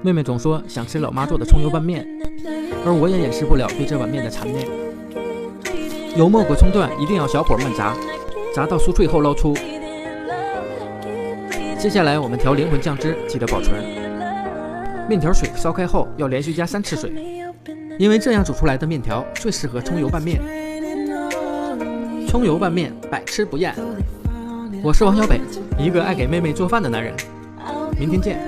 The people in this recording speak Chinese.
妹妹总说想吃老妈做的葱油拌面，而我也掩饰不了对这碗面的馋念。油没过葱段一定要小火慢炸，炸到酥脆后捞出。接下来我们调灵魂酱汁，记得保存。面条水烧开后要连续加3次水，因为这样煮出来的面条最适合葱油拌面。葱油拌面百吃不厌。我是王小北，一个爱给妹妹做饭的男人。明天见。